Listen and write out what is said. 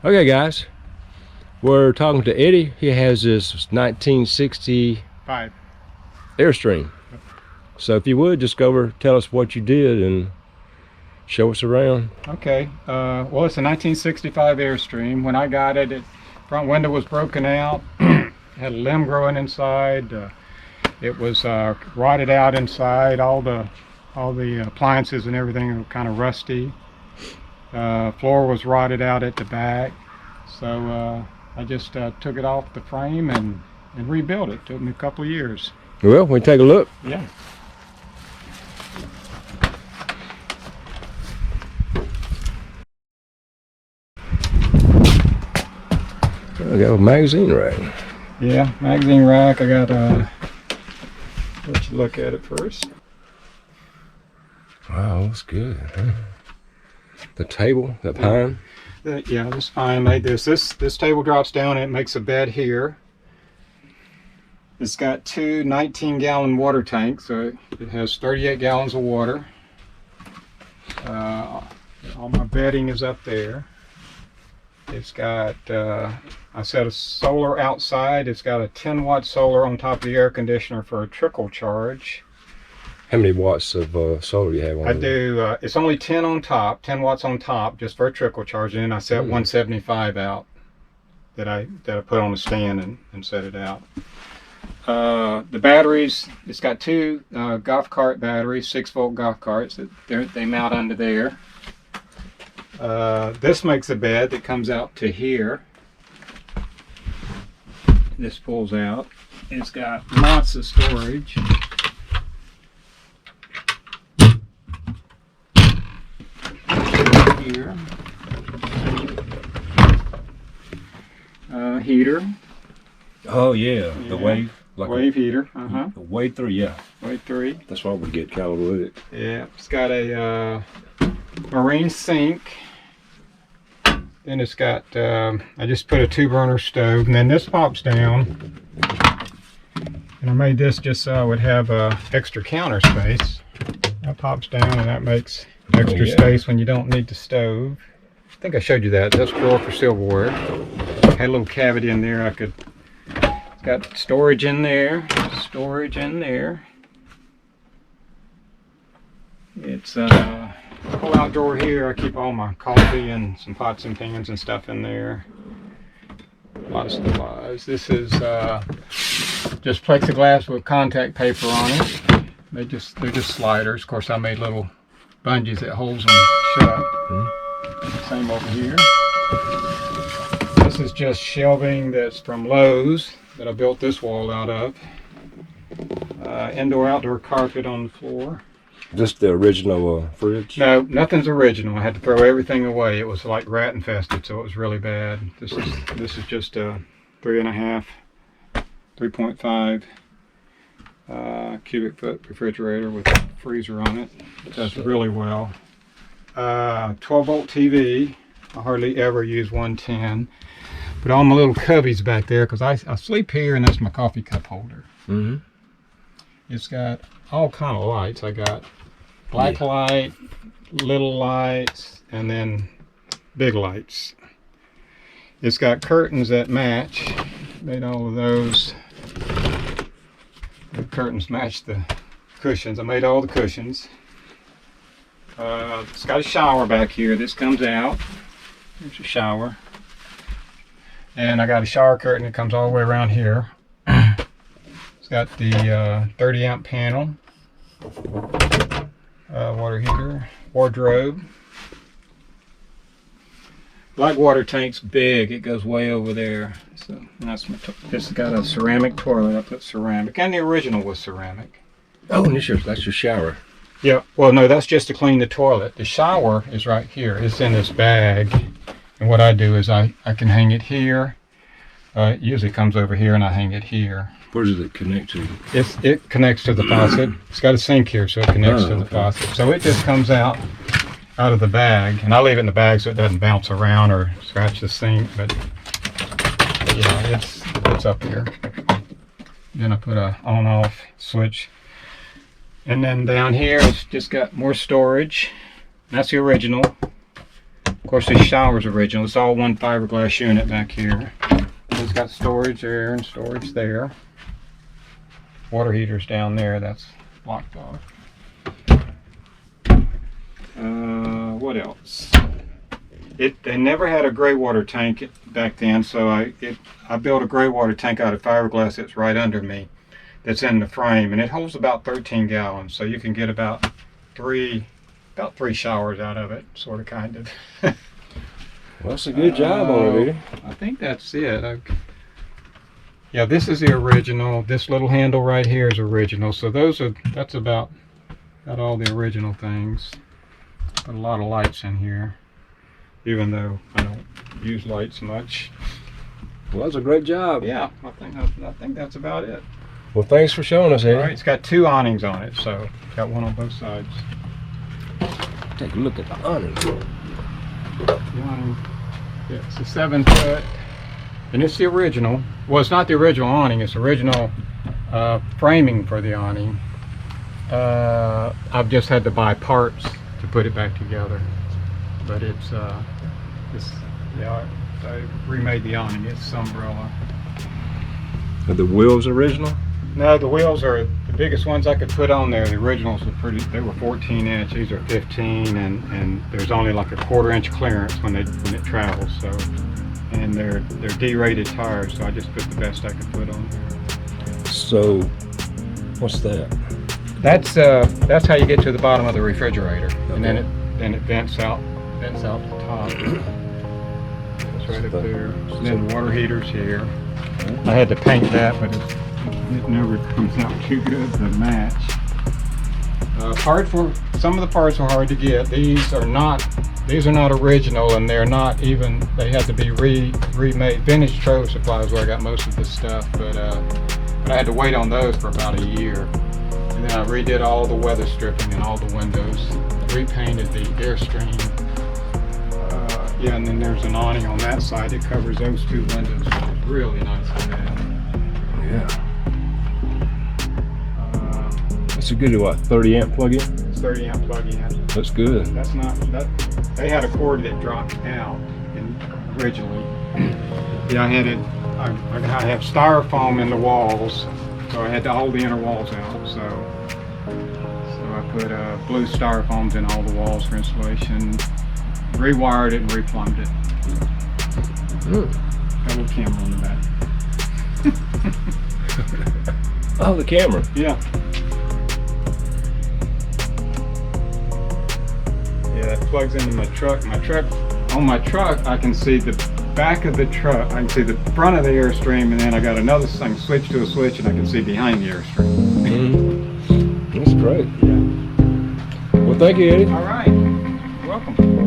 Okay, guys, we're talking to Eddie. He has this 1965 Airstream. So if you would, just go over, tell us what you did and show us around. Okay, well, it's a 1965 Airstream. When I got it, the front window was broken out, had a limb growing inside. It was rotted out inside. All the appliances and everything were kind of rusty. Floor was rotted out at the back. So I just took it off the frame and rebuilt it. Took me a couple of years. Well, we take a look. Yeah. I got a magazine rack. Yeah, magazine rack. I got let you look at it first. Wow, that's good. Huh? The table, the pine. Yeah, this pine made this. This table drops down and it makes a bed here. It's got two 19-gallon water tanks, so it has 38 gallons of water. All my bedding is up there. It's got, I set a solar outside. It's got a 10-watt solar on top of the air conditioner for a trickle charge. How many watts of solar do you have on I do, it's only 10 on top, 10 watts on top, just for a trickle charge, and then I set 175 out that I put on a stand and set it out. The batteries, it's got two golf cart batteries, 6-volt golf carts. They mount under there. This makes a bed that comes out to here. This pulls out. It's got lots of storage. Here. Heater. Oh yeah, the wave. Like wave heater. The wave 3, yeah. Wave 3. That's why we get caliber with it. Yeah, it's got a marine sink. Then it's got, I just put a 2-burner stove, and then this pops down. And I made this just so I would have extra counter space. That pops down and that makes extra space when you don't need the stove. I think I showed you that. That's a drawer for silverware. Had a little cavity in there. It's got storage in there. Storage in there. It's a pull-out drawer here. I keep all my coffee and some pots and pans and stuff in there. A lot of supplies. This is just plexiglass with contact paper on it. They're just sliders. Of course, I made little bungees that holds them shut. Same over here. This is just shelving that's from Lowe's that I built this wall out of. Indoor-outdoor carpet on the floor. Just the original fridge? No, nothing's original. I had to throw everything away. It was like rat infested, so it was really bad. This is just a 3.5 cubic foot refrigerator with a freezer on it. It does really well. 12-volt TV. I hardly ever use 110. But all my little cubbies back there, because I sleep here, and that's my coffee cup holder. It's got all kind of lights. I got black light, little lights, and then big lights. It's got curtains that match. Made all of those. The curtains match the cushions. I made all the cushions. It's got a shower back here. This comes out. There's a shower. And I got a shower curtain that comes all the way around here. It's got the 30-amp panel. Water heater. Wardrobe. Black water tank's big. It goes way over there. So that's my this has got a ceramic toilet. I put ceramic. And the original was ceramic. Oh, and that's your shower. Yeah, well, no, that's just to clean the toilet. The shower is right here. It's in this bag. And what I do is I can hang it here. It usually comes over here and I hang it here. Where does it connect to? It connects to the faucet. It's got a sink here, so it connects to the faucet. So it just comes out of the bag. And I leave it in the bag so it doesn't bounce around or scratch the sink. But yeah, it's up here. Then I put a on-off switch. And then down here it's just got more storage. That's the original. Of course, this shower's original. It's all one fiberglass unit back here. It's got storage there and storage there. Water heater's down there. That's blocked off. What else? They never had a gray water tank back then, so I built a gray water tank out of fiberglass that's right under me, that's in the frame, and it holds about 13 gallons, so you can get about three showers out of it, sort of, kind of. Well, that's a good job on it, Eddie. I think that's it. Yeah, this is the original. This little handle right here is original, so that's about all the original things. Put a lot of lights in here, even though I don't use lights much. Well, that's a great job. Yeah, I think that's about it. Well, thanks for showing us, Eddie. All right, it's got 2 awnings on it, so it's got one on both sides. Take a look at the awning. The awning, yeah, it's a 7-foot, and it's the original. Well, it's not the original awning, it's the original framing for the awning. I've just had to buy parts to put it back together, but yeah, I remade the awning. It's umbrella. Are the wheels original? No, the wheels are the biggest ones I could put on there. The originals were they were 14-inch. These are 15, and there's only like a 1/4-inch clearance when it travels. So, and they're D-rated tires, so I just put the best I could put on there. So, what's that? That's how you get to the bottom of the refrigerator, Okay. and then it vents out the top. It's right up there. And then the water heater's here. I had to paint that, but it never comes out too good to match. Some of the parts were hard to get. These are not original, and they're not even. They had to be remade. Vintage Trailer Supply is where I got most of this stuff, but I had to wait on those for about a year. And then I redid all the weather stripping and all the windows, repainted the Airstream. Yeah, and then there's an awning on that side that covers those 2 windows, which is really nice to have. Yeah. That's a good, what, 30 amp plug-in? It's 30 amp plug-in. That's good. That's not, they had a cord that dropped out originally. Yeah, I have styrofoam in the walls, so I had to hold the inner walls out, so I put blue styrofoams in all the walls for insulation, rewired it and replumbed it. Got a little camera on the back. Oh, the camera. Yeah. Yeah, it plugs into my truck. On my truck, I can see the back of the truck. I can see the front of the Airstream, and then I got another thing, switch to a switch, and I can see behind the Airstream. That's great. Yeah. Well, thank you, Eddie. All right. You're welcome.